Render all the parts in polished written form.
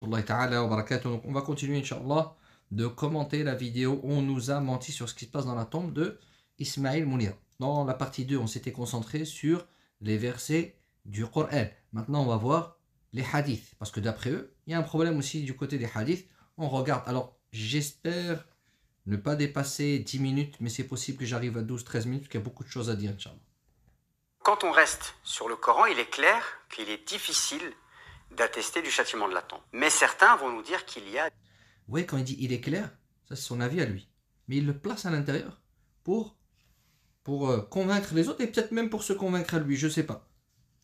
rahmatullahi ta'ala wa barakatuh. Donc on va continuer, Inch'Allah, de commenter la vidéo où on nous a menti sur ce qui se passe dans la tombe de Ismaïl Mounir. Dans la partie 2, on s'était concentré sur les versets du Coran. Maintenant, on va voir les hadiths. Parce que d'après eux, il y a un problème aussi du côté des hadiths. On regarde. Alors, j'espère ne pas dépasser 10 minutes, mais c'est possible que j'arrive à 12-13 minutes, parce qu'il y a beaucoup de choses à dire, Inch'Allah. Quand on reste sur le Coran, il est clair qu'il est difficile d'attester du châtiment de la tombe. Mais certains vont nous dire qu'il y a... Vous voyez, quand il dit il est clair, ça c'est son avis à lui. Mais il le place à l'intérieur pour convaincre les autres et peut-être même pour se convaincre à lui, je ne sais pas.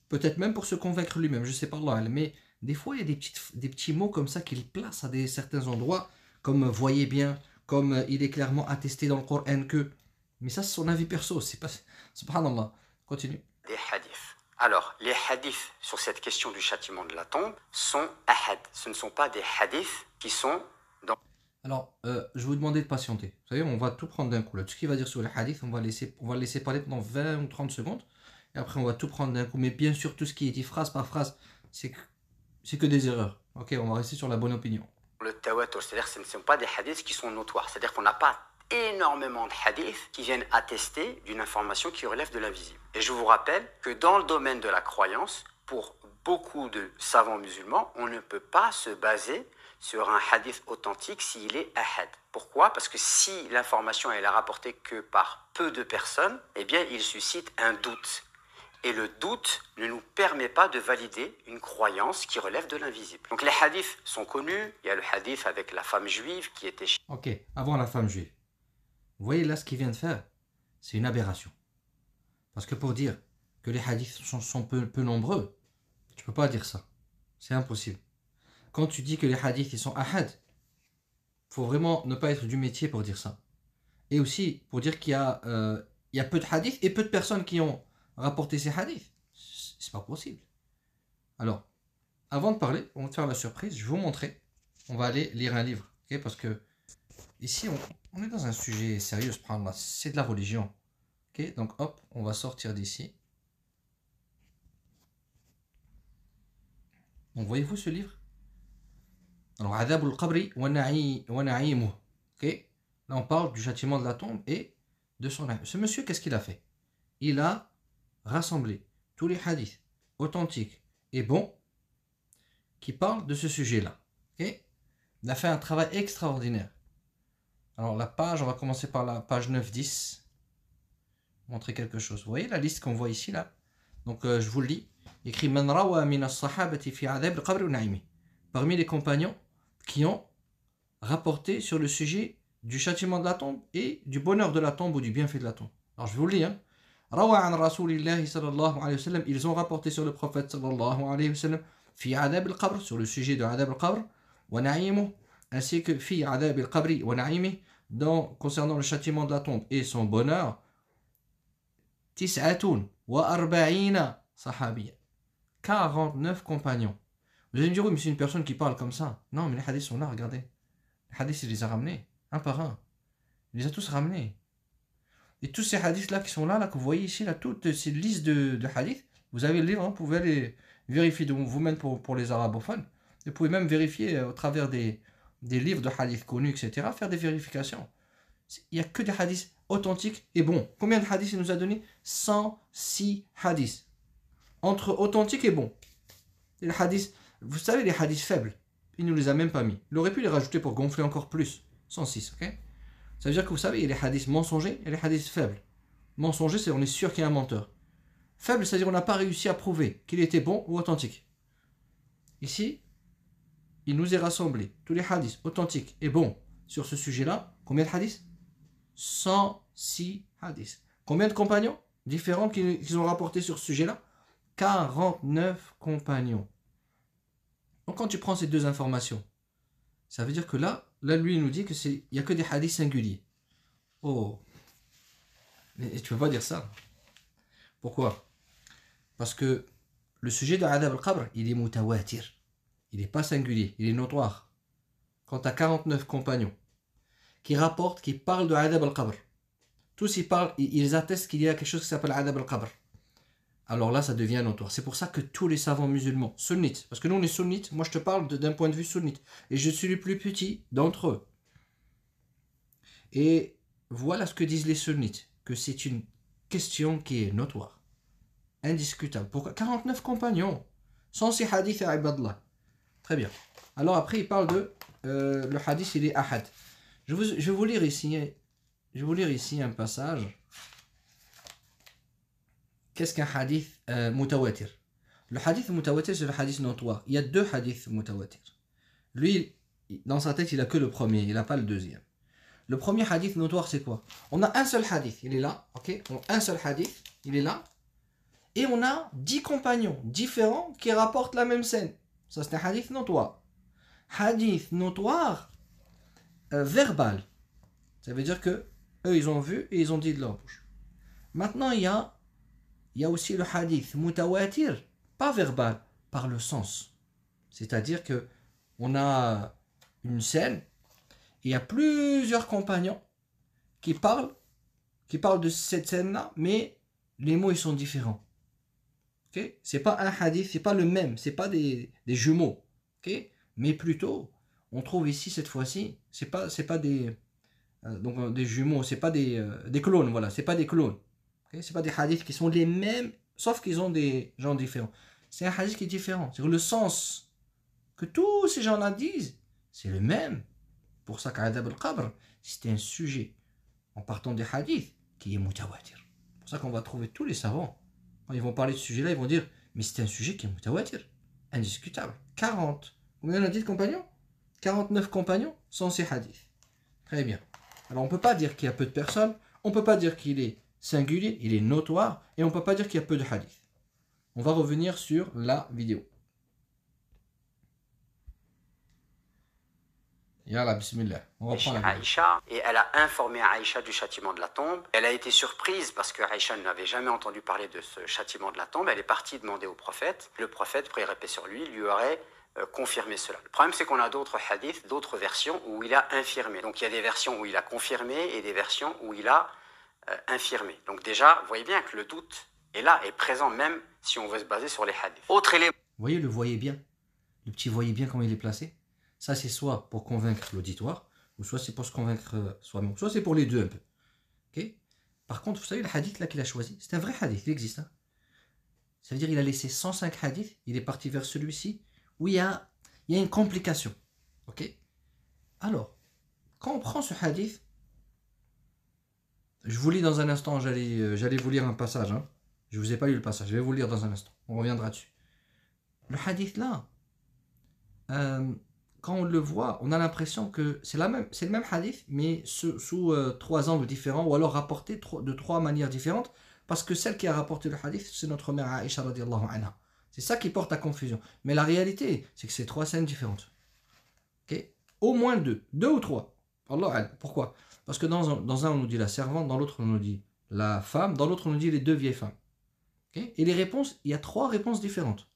Peut-être même pour se convaincre lui-même, je ne sais pas Allah. Mais des fois, il y a des petits mots comme ça qu'il place à certains endroits, comme voyez bien, comme il est clairement attesté dans le Coran que... Mais ça, c'est son avis perso, c'est pas... Subhanallah. Continue. Des hadiths. Alors, les hadiths sur cette question du châtiment de la tombe sont ahad. Ce ne sont pas des hadiths qui sont dans... Alors, je vous demandais de patienter. Vous savez, on va tout prendre d'un coup. Là, tout ce qu'il va dire sur les hadiths, on va le laisser parler pendant 20 ou 30 secondes. Et après, on va tout prendre d'un coup. Mais bien sûr, tout ce qui est dit phrase par phrase, c'est que des erreurs. Ok, on va rester sur la bonne opinion. Le tawatur, c'est-à-dire que ce ne sont pas des hadiths qui sont notoires. C'est-à-dire qu'on n'a pas énormément de hadiths qui viennent attester d'une information qui relève de l'invisible. Et je vous rappelle que dans le domaine de la croyance, pour beaucoup de savants musulmans, on ne peut pas se baser sur un hadith authentique s'il est ahad. Pourquoi? Parce que si l'information est rapportée que par peu de personnes, eh bien il suscite un doute. Et le doute ne nous permet pas de valider une croyance qui relève de l'invisible. Donc les hadiths sont connus. Il y a le hadith avec la femme juive qui était... Ok, avant la femme juive. Vous voyez là ce qu'il vient de faire, c'est une aberration. Parce que pour dire que les hadiths sont peu nombreux, tu ne peux pas dire ça. C'est impossible. Quand tu dis que les hadiths ils sont ahad, il faut vraiment ne pas être du métier pour dire ça. Et aussi pour dire qu'il y a peu de hadiths et peu de personnes qui ont rapporté ces hadiths. C'est pas possible. Alors, avant de parler, on va te faire la surprise, je vais vous montrer. On va aller lire un livre. Okay, parce que ici, on est dans un sujet sérieux, c'est de la religion. Okay, donc hop, on va sortir d'ici. Donc voyez-vous ce livre? Alors, Adab al-Qabri wa Na'imuh. Okay, là, on parle du châtiment de la tombe et de son âme. Ce monsieur, qu'est-ce qu'il a fait? Il a rassemblé tous les hadiths authentiques et bons qui parlent de ce sujet-là. Okay, il a fait un travail extraordinaire. Alors la page, on va commencer par la page 9-10. Montrer quelque chose. Vous voyez la liste qu'on voit ici là? Donc je vous le lis. Il écrit Man rawa min as-sahabati fi adab al-qabr wa na'imi. Parmi les compagnons qui ont rapporté sur le sujet du châtiment de la tombe et du bonheur de la tombe ou du bienfait de la tombe. Alors je vous le lis. Hein. Rawa an rasulillahi sallallahu alayhi wa sallam. Ils ont rapporté sur le prophète sallallahu alayhi wa sallam fi adab al-qabr, sur le sujet de adab al-qabr wa na'imu, ainsi que fi adab al-qabri wa na'imi, concernant le châtiment de la tombe et son bonheur, tis'atun wa arba'ina sahabiya, 49 compagnons. Vous allez me dire, oui, mais c'est une personne qui parle comme ça. Non, mais les hadiths sont là, regardez. Les hadiths, il les a ramenés, un par un. Il les a tous ramenés. Et tous ces hadiths-là qui sont là, que vous voyez ici, là, toutes ces listes de hadiths, vous avez le livre, hein, vous pouvez les vérifier de vous-même pour les arabophones. Vous pouvez même vérifier au travers des livres de hadiths connus, etc., faire des vérifications. Il n'y a que des hadiths authentiques et bons. Combien de hadiths il nous a donné? 106 hadiths. Entre authentiques et bons. Et les hadiths, vous savez, les hadiths faibles, il ne nous les a même pas mis. Il aurait pu les rajouter pour gonfler encore plus. 106, ok? Ça veut dire que vous savez, il y a les hadiths mensongers et les hadiths faibles. Mensongers, c'est on est sûr qu'il y a un menteur. Faible, c'est-à-dire on n'a pas réussi à prouver qu'il était bon ou authentique. Ici, il nous est rassemblé tous les hadiths authentiques et bons sur ce sujet-là. Combien de hadiths? 106 hadiths. Combien de compagnons différents qu'ils ont rapporté sur ce sujet-là? 49 compagnons. Donc quand tu prends ces deux informations, ça veut dire que là lui il nous dit qu'il n'y a que des hadiths singuliers. Oh, mais tu peux pas dire ça. Pourquoi? Parce que le sujet de Adab al-Qabr, il est mutawatir. Il n'est pas singulier, il est notoire. Quand tu as 49 compagnons qui rapportent, qui parlent de Adab al-Qabr, tous ils attestent qu'il y a quelque chose qui s'appelle Adab al-Qabr. alors là, ça devient notoire. C'est pour ça que tous les savants musulmans, sunnites, parce que nous on est sunnites, moi je te parle d'un point de vue sunnite, et je suis le plus petit d'entre eux. Et voilà ce que disent les sunnites, que c'est une question qui est notoire, indiscutable. Pourquoi 49 compagnons, sans ces hadiths à Ibadallah. Très bien. Alors après, il parle de le hadith, il est ahad. Je vais vous lire ici un passage. Qu'est-ce qu'un hadith mutawatir? Le hadith mutawatir, c'est le hadith notoire. Il y a deux hadiths mutawatir. Lui, dans sa tête, il n'a que le premier, il n'a pas le deuxième. Le premier hadith notoire, c'est quoi? On a un seul hadith, il est là, ok? Un seul hadith, il est là. Et on a 10 compagnons différents qui rapportent la même scène. Ça, c'est un hadith notoire. Hadith notoire verbal. Ça veut dire que eux, ils ont vu et ils ont dit de leur bouche. Maintenant, il y a aussi le hadith mutawatir, pas verbal, par le sens. C'est-à-dire que on a une scène, il y a plusieurs compagnons qui parlent de cette scène-là, mais les mots ils sont différents. Okay? C'est pas un hadith, c'est pas le même, c'est pas des jumeaux. Okay? Mais plutôt, on trouve ici cette fois-ci, c'est pas des des jumeaux, c'est pas des clones, voilà, c'est pas des clones. Okay? C'est pas des hadiths qui sont les mêmes, sauf qu'ils ont des gens différents. C'est un hadith qui est différent. C'est le sens que tous ces gens-là disent, c'est le même. Pour ça qu'Adab al-Qabr, c'était un sujet, en partant des hadiths, qui est mutawatir. C'est pour ça qu'on va trouver tous les savants. Quand ils vont parler de ce sujet-là, ils vont dire, mais c'est un sujet qui est mutawatir, indiscutable. 40. Combien on a dit de compagnons? 49 compagnons sont ces hadiths. Très bien. Alors on ne peut pas dire qu'il y a peu de personnes, on ne peut pas dire qu'il est singulier, il est notoire, et on ne peut pas dire qu'il y a peu de hadiths. On va revenir sur la vidéo. Yallah, bismillah. On reprend la vidéo. Aïcha, et elle a informé Aïcha du châtiment de la tombe. Elle a été surprise parce que Aïcha n'avait jamais entendu parler de ce châtiment de la tombe. Elle est partie demander au prophète. Le prophète, prière et paix sur lui aurait confirmé cela. Le problème, c'est qu'on a d'autres hadiths, d'autres versions où il a infirmé. Donc il y a des versions où il a confirmé et des versions où il a infirmé. Donc déjà, vous voyez bien que le doute est là, est présent même si on veut se baser sur les hadiths. Autre élément. Vous voyez, voyez bien. Le petit voyez bien comment il est placé. Ça, c'est soit pour convaincre l'auditoire, ou soit c'est pour se convaincre soi-même. Soit c'est pour les deux un peu. Okay? Par contre, vous savez, le hadith là qu'il a choisi, c'est un vrai hadith, il existe. Hein? Ça veut dire qu'il a laissé 105 hadiths, il est parti vers celui-ci, où il y a une complication. Okay? Alors, quand on prend ce hadith, je vous lis dans un instant, j'allais vous lire un passage. Hein? Je ne vous ai pas lu le passage, je vais vous le lire dans un instant. On reviendra dessus. Le hadith là, quand on le voit, on a l'impression que c'est le même hadith, mais sous 3 angles différents, ou alors rapporté de 3 manières différentes, parce que celle qui a rapporté le hadith, c'est notre mère Aïcha radiallahu anha. C'est ça qui porte à confusion. Mais la réalité, c'est que c'est 3 scènes différentes. Okay? Au moins 2 ou 3. Allah, pourquoi? Parce que dans un, on nous dit la servante, dans l'autre, on nous dit la femme, dans l'autre, on nous dit les 2 vieilles femmes. Okay? Et les réponses, il y a 3 réponses différentes.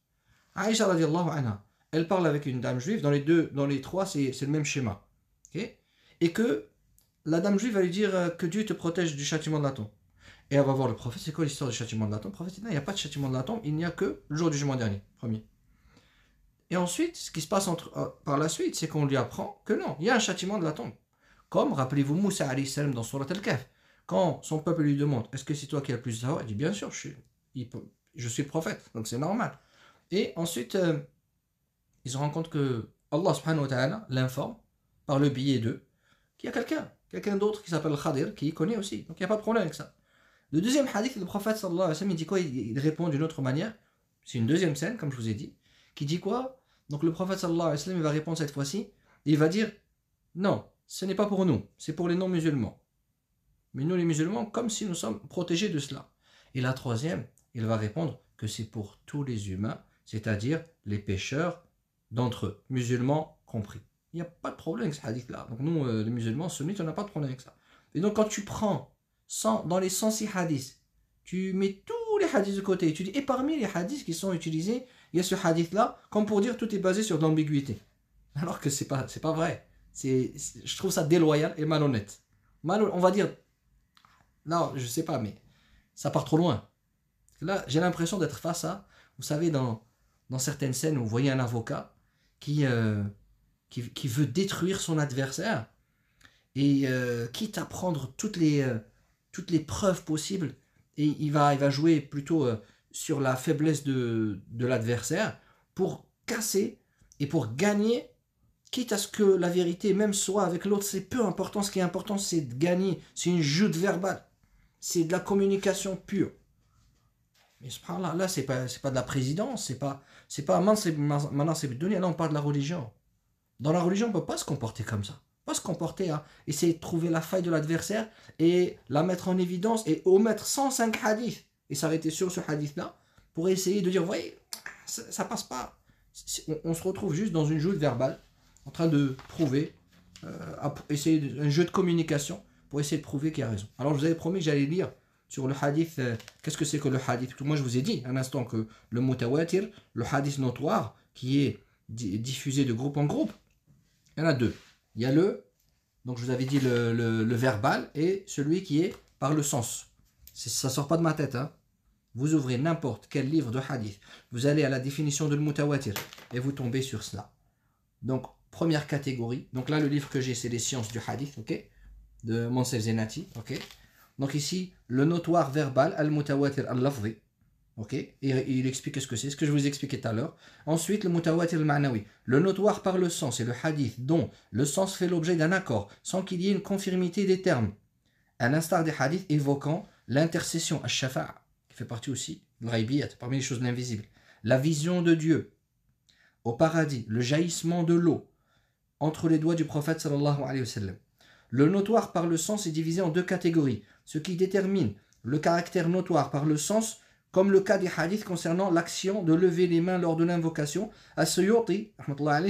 Aïcha radiallahu anha, elle parle avec une dame juive, dans les 3, c'est le même schéma. Okay? Et que la dame juive va lui dire que Dieu te protège du châtiment de la tombe. Et elle va voir le prophète, c'est quoi l'histoire du châtiment de la tombe? Le prophète dit, non, il n'y a pas de châtiment de la tombe, il n'y a que le jour du jugement dernier, premier. Et ensuite, ce qui se passe par la suite, c'est qu'on lui apprend que non, il y a un châtiment de la tombe. Comme, rappelez-vous, Moussa alayhi salam dans Surat al-Kahf, quand son peuple lui demande, est-ce que c'est toi qui as le plus de savoir? Il dit, bien sûr, je suis le prophète, donc c'est normal. Et ensuite, ils se rendent compte que Allah subhanahu wa ta'ala l'informe par le biais d'eux qu'il y a quelqu'un d'autre qui s'appelle Khadir qui connaît aussi. Donc il n'y a pas de problème avec ça. Le deuxième hadith, le prophète sallallahu alayhi wa sallam, il dit quoi? Il répond d'une autre manière. C'est une deuxième scène, comme je vous ai dit, qui dit quoi? Donc le prophète sallallahu alayhi wa sallam, il va répondre cette fois-ci, et il va dire, non, ce n'est pas pour nous, c'est pour les non-musulmans. Mais nous les musulmans, comme si nous sommes protégés de cela. Et la troisième, il va répondre que c'est pour tous les humains, c'est-à-dire les pécheurs, d'entre eux, musulmans compris. Il n'y a pas de problème avec ce hadith-là. Donc nous, les musulmans sunnites, on n'a pas de problème avec ça. Et donc quand tu prends dans les 106 hadiths, tu mets tous les hadiths de côté, tu dis, et parmi les hadiths qui sont utilisés, il y a ce hadith-là, comme pour dire tout est basé sur l'ambiguïté. Alors que c'est pas vrai. Je trouve ça déloyal et malhonnête. On va dire, non, je sais pas, mais ça part trop loin. Là, j'ai l'impression d'être face à, vous savez, dans certaines scènes où vous voyez un avocat qui veut détruire son adversaire et quitte à prendre toutes les preuves possibles, et il va jouer plutôt sur la faiblesse de l'adversaire pour casser et pour gagner, quitte à ce que la vérité même soit avec l'autre. C'est peu important, ce qui est important c'est de gagner, c'est une joute verbale, c'est de la communication pure. Mais subhanallah, là c'est pas de la présidence, maintenant c'est donné, là on parle de la religion. Dans la religion on ne peut pas se comporter comme ça, pas se comporter à essayer de trouver la faille de l'adversaire et la mettre en évidence et omettre 105 hadiths et s'arrêter sur ce hadith là pour essayer de dire, vous voyez, ça passe pas. On se retrouve juste dans une joute verbale en train de prouver, un jeu de communication pour essayer de prouver qu'il a raison. Alors je vous avais promis que j'allais lire sur le hadith, qu'est-ce que c'est que le hadith. Moi je vous ai dit un instant que le mutawatir, le hadith notoire qui est diffusé de groupe en groupe, il y en a deux. Il y a donc je vous avais dit le verbal et celui qui est par le sens. Ça sort pas de ma tête, hein. Vous ouvrez n'importe quel livre de hadith, vous allez à la définition de le mutawatir et vous tombez sur cela. Donc première catégorie, donc là le livre que j'ai c'est les sciences du hadith, ok, de Monsef Zenati, ok. Donc ici le notoire verbal al-mutawatir al-lafzi, ok, et il explique ce que c'est, ce que je vous expliquais tout à l'heure. Ensuite le mutawatir al-ma'nawi, le notoire par le sens, c'est le hadith dont le sens fait l'objet d'un accord sans qu'il y ait une conformité des termes, à l'instar des hadiths évoquant l'intercession al-shafa'a, qui fait partie aussi de l'ghaibiyat, parmi les choses de l'invisible, la vision de Dieu au paradis, le jaillissement de l'eau entre les doigts du prophète sallallahu alayhi wa sallam. Le notoire par le sens est divisé en deux catégories, ce qui détermine le caractère notoire par le sens, comme le cas des hadiths concernant l'action de lever les mains lors de l'invocation. As-Suyuti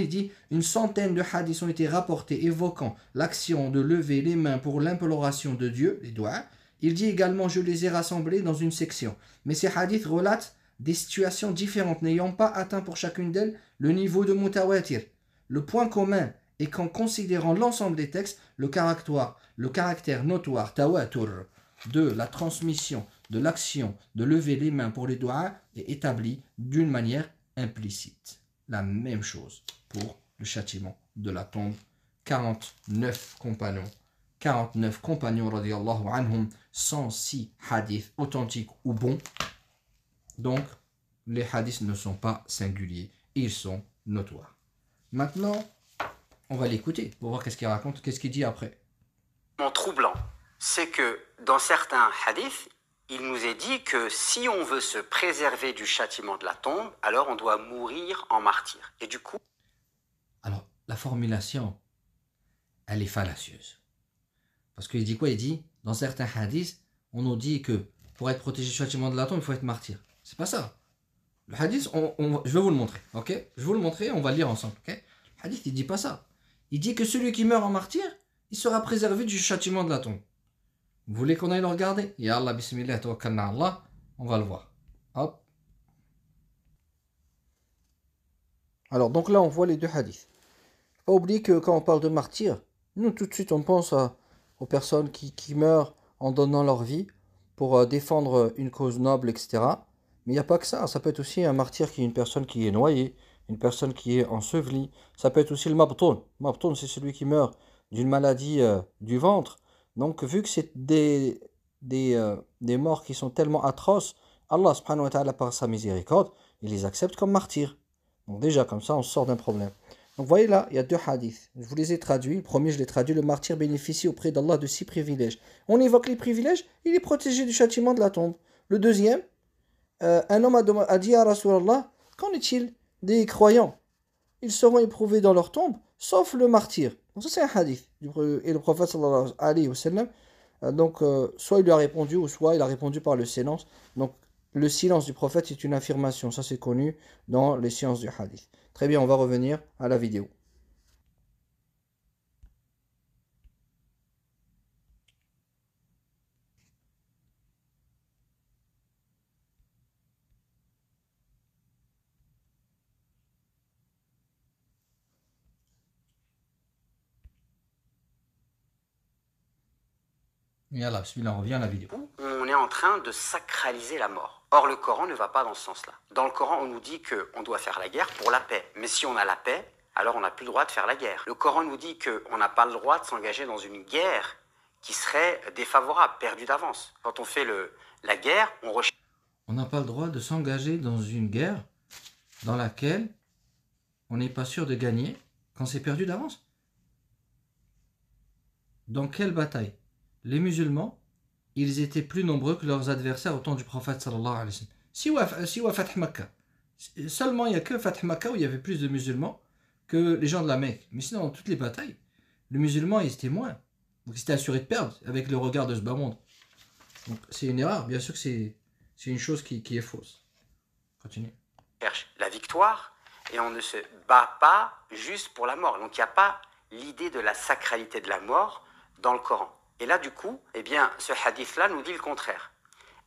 dit, une centaine de hadiths ont été rapportés évoquant l'action de lever les mains pour l'imploration de Dieu, les doigts. Il dit également, je les ai rassemblés dans une section. Mais ces hadiths relatent des situations différentes, n'ayant pas atteint pour chacune d'elles le niveau de mutawatir. Le point commun est qu'en considérant l'ensemble des textes, le caractère notoire, tawatur, de la transmission, de l'action, de lever les mains pour les doigts est établi d'une manière implicite. La même chose pour le châtiment de la tombe. 49 compagnons radiallahu anhum, 106 hadiths authentiques ou bons. Donc, les hadiths ne sont pas singuliers, ils sont notoires. Maintenant, on va l'écouter pour voir qu'est-ce qu'il raconte, qu'est-ce qu'il dit après. Troublant, c'est que dans certains hadiths, il nous est dit que si on veut se préserver du châtiment de la tombe, alors on doit mourir en martyr. Et du coup... Alors, la formulation, elle est fallacieuse. Parce qu'il dit quoi? Il dit, dans certains hadiths, on nous dit que pour être protégé du châtiment de la tombe, il faut être martyr. C'est pas ça. Le hadith, je vais vous le montrer, ok? Je vais vous le montrer, on va le lire ensemble, ok? Le hadith, il dit pas ça. Il dit que celui qui meurt en martyr, il sera préservé du châtiment de la tombe. Vous voulez qu'on aille le regarder? Ya Allah, bismillah, tawakkalna Allah, on va le voir. Hop. Alors, donc là, on voit les deux hadiths. Faut pas oublier que quand on parle de martyr, nous, tout de suite, on pense aux personnes qui meurent en donnant leur vie pour défendre une cause noble, etc. Mais il n'y a pas que ça. Ça peut être aussi un martyr qui est une personne qui est noyée, une personne qui est ensevelie. Ça peut être aussi le mabtoun. Mabtoun, c'est celui qui meurt d'une maladie du ventre. Donc, vu que c'est des morts qui sont tellement atroces, Allah subhanahu wa ta'ala, par sa miséricorde, il les accepte comme martyrs. Donc déjà, comme ça, on sort d'un problème. Donc, vous voyez là, il y a deux hadiths. Je vous les ai traduits. Le premier, je l'ai traduit. Le martyr bénéficie auprès d'Allah de 6 privilèges. On évoque les privilèges, il est protégé du châtiment de la tombe. Le deuxième, un homme a dit à Rasulallah, qu'en est-il des croyants? Ils seront éprouvés dans leur tombe, sauf le martyr. Donc ça c'est un hadith. Et le prophète sallallahu alayhi wa sallam, soit il lui a répondu, ou soit il a répondu par le silence. Donc le silence du prophète est une affirmation. Ça c'est connu dans les sciences du hadith. Très bien, on va revenir à la vidéo. Et là, on revient à la vidéo. On est en train de sacraliser la mort. Or, le Coran ne va pas dans ce sens-là. Dans le Coran, on nous dit qu'on doit faire la guerre pour la paix. Mais si on a la paix, alors on n'a plus le droit de faire la guerre. Le Coran nous dit qu'on n'a pas le droit de s'engager dans une guerre qui serait défavorable, perdue d'avance. Quand on fait la guerre, on recherche... On n'a pas le droit de s'engager dans une guerre dans laquelle on n'est pas sûr de gagner quand c'est perdu d'avance. Dans quelle bataille? Les musulmans, ils étaient plus nombreux que leurs adversaires au temps du prophète sallallahu alayhi wa sallam. Si wa Fath Makkah. Seulement il n'y a que Fath Makkah où il y avait plus de musulmans que les gens de la Mecque. Mais sinon, dans toutes les batailles, les musulmans, ils étaient moins. Donc ils étaient assurés de perdre avec le regard de ce bas monde. Donc c'est une erreur, bien sûr que c'est une chose qui est fausse. Continue. Cherche la victoire et on ne se bat pas juste pour la mort. Donc il n'y a pas l'idée de la sacralité de la mort dans le Coran. Et là, du coup, eh bien, ce hadith-là nous dit le contraire.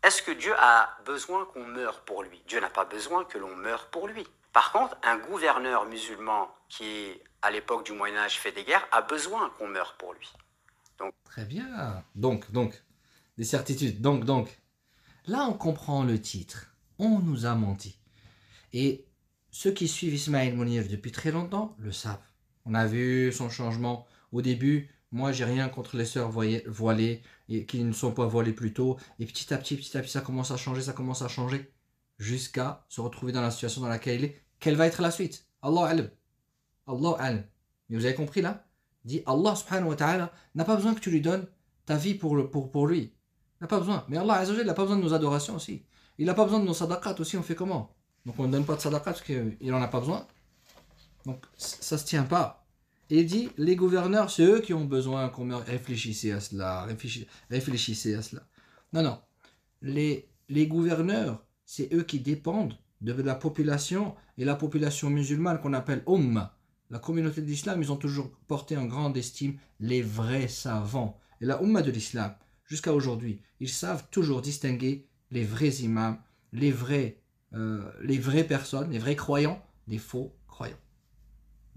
Est-ce que Dieu a besoin qu'on meure pour lui? Dieu n'a pas besoin que l'on meure pour lui. Par contre, un gouverneur musulman qui, à l'époque du Moyen-Âge, fait des guerres, a besoin qu'on meure pour lui. Donc, très bien. Donc, des certitudes. Donc. Là, on comprend le titre. On nous a menti. Et ceux qui suivent Ismaël Mounir depuis très longtemps le savent. On a vu son changement au début. Moi, j'ai rien contre les sœurs voilées et qui ne sont pas voilées plus tôt. Et petit à petit, ça commence à changer, jusqu'à se retrouver dans la situation dans laquelle il est. Quelle va être la suite? Allah alam. Allah alam. Mais vous avez compris là? Dit Allah subhanahu wa ta'ala n'a pas besoin que tu lui donnes ta vie pour lui. Il n'a pas besoin. Mais Allah azza wa jalla n'a pas besoin de nos adorations aussi. Il n'a pas besoin de nos sadaqat aussi. On fait comment? Donc on ne donne pas de sadaqat parce qu'il n'en a pas besoin. Donc ça ne se tient pas. Et il dit, les gouverneurs, c'est eux qui ont besoin qu'on meure. Réfléchissez à cela. Réfléchissez à cela. Non. Les gouverneurs, c'est eux qui dépendent de la population. Et la population musulmane qu'on appelle Ummah. La communauté de l'islam, ils ont toujours porté en grande estime les vrais savants. Et la Ummah de l'islam, jusqu'à aujourd'hui, ils savent toujours distinguer les vrais imams, les vraies personnes, les vrais croyants, des faux croyants.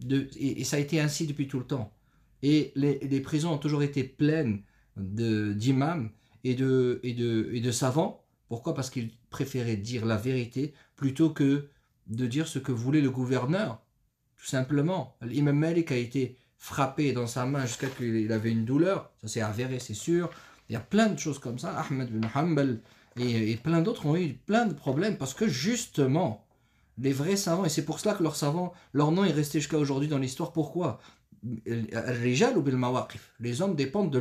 Et ça a été ainsi depuis tout le temps. Et les prisons ont toujours été pleines d'imams et de savants. Pourquoi? Parce qu'ils préféraient dire la vérité plutôt que de dire ce que voulait le gouverneur. Tout simplement. L'imam Malik a été frappé dans sa main jusqu'à ce qu'il avait une douleur. Ça s'est avéré, c'est sûr. Il y a plein de choses comme ça. Ahmed bin Hanbal et plein d'autres ont eu plein de problèmes parce que justement, les vrais savants, et c'est pour cela que leurs savants, leur nom est resté jusqu'à aujourd'hui dans l'histoire. Pourquoi? Al-Rijal ou bil Mawaqif. Les hommes dépendent de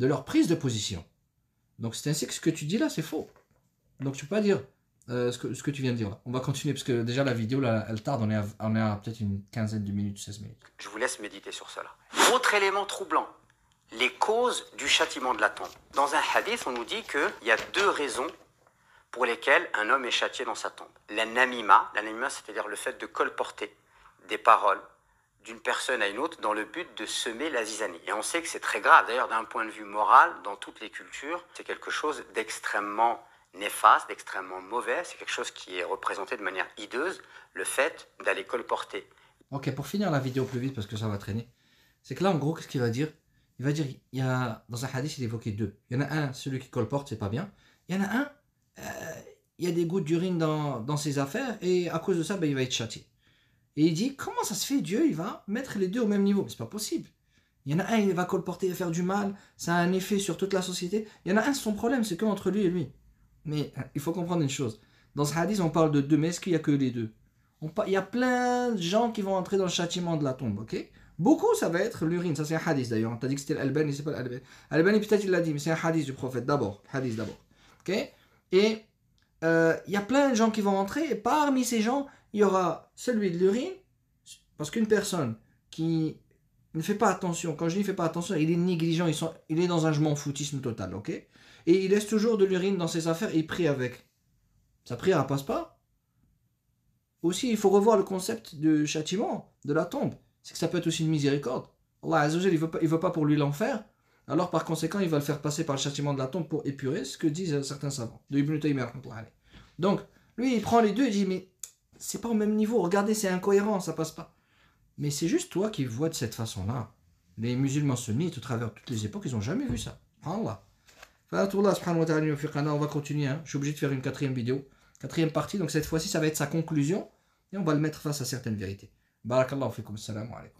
leur prise de position. Donc c'est ainsi que ce que tu dis là, c'est faux. Donc tu peux pas dire ce que tu viens de dire là. On va continuer parce que déjà la vidéo là, elle tarde, on est à peut-être une quinzaine de minutes, 16 minutes. Je vous laisse méditer sur cela. Autre élément troublant, les causes du châtiment de la tombe. Dans un hadith, on nous dit qu'il y a deux raisons pour lesquelles un homme est châtié dans sa tombe. La namima, c'est-à-dire le fait de colporter des paroles d'une personne à une autre dans le but de semer la zizanie. Et on sait que c'est très grave. D'ailleurs, d'un point de vue moral, dans toutes les cultures, c'est quelque chose d'extrêmement néfaste, d'extrêmement mauvais. C'est quelque chose qui est représenté de manière hideuse, le fait d'aller colporter. Ok, pour finir la vidéo plus vite parce que ça va traîner, c'est que là, en gros, qu'est-ce qu'il va dire? Il va dire, dans un hadith, il évoquait deux. Il y en a un, celui qui colporte, c'est pas bien. Il y en a un, il y a des gouttes d'urine dans ses affaires et à cause de ça, il va être châtié. Et il dit, comment ça se fait, Dieu, il va mettre les deux au même niveau? Mais c'est pas possible. Il y en a un, il va colporter et faire du mal, ça a un effet sur toute la société. Il y en a un, son problème, c'est qu'entre lui et lui. Mais il faut comprendre une chose. Dans ce hadith, on parle de deux, mais est-ce qu'il n'y a que les deux? Il y a plein de gens qui vont entrer dans le châtiment de la tombe, ok? Beaucoup, ça va être l'urine. Ça, c'est un hadith d'ailleurs. On t'a dit que c'était l'Albani, c'est pas l'Albani. Albani, peut-être il l'a dit, mais c'est un hadith du prophète d'abord. Hadith d'abord. Ok? Et il y a plein de gens qui vont entrer, et parmi ces gens, il y aura celui de l'urine, parce qu'une personne qui ne fait pas attention, quand je dis ne fait pas attention, il est négligent, il est dans un je m'en foutisme total, ok? Et il laisse toujours de l'urine dans ses affaires et il prie avec. Sa prière ne passe pas. Aussi, il faut revoir le concept de châtiment, de la tombe. C'est que ça peut être aussi une miséricorde. Allah Azza wa Jalla, il veut pas pour lui l'enfer. Alors par conséquent, il va le faire passer par le châtiment de la tombe pour épurer, ce que disent certains savants. De Ibn Taymiyyah. Donc, lui, il prend les deux et dit, mais c'est pas au même niveau. Regardez, c'est incohérent, ça passe pas. Mais c'est juste toi qui vois de cette façon-là. Les musulmans sunnites, au travers de toutes les époques, ils n'ont jamais vu ça. Allah. Allah subhanahu wa ta'ala, on va continuer. Hein. Je suis obligé de faire une quatrième vidéo, quatrième partie. Donc cette fois-ci, ça va être sa conclusion. Et on va le mettre face à certaines vérités. Barakallahu fikum. Assalamu alaikum.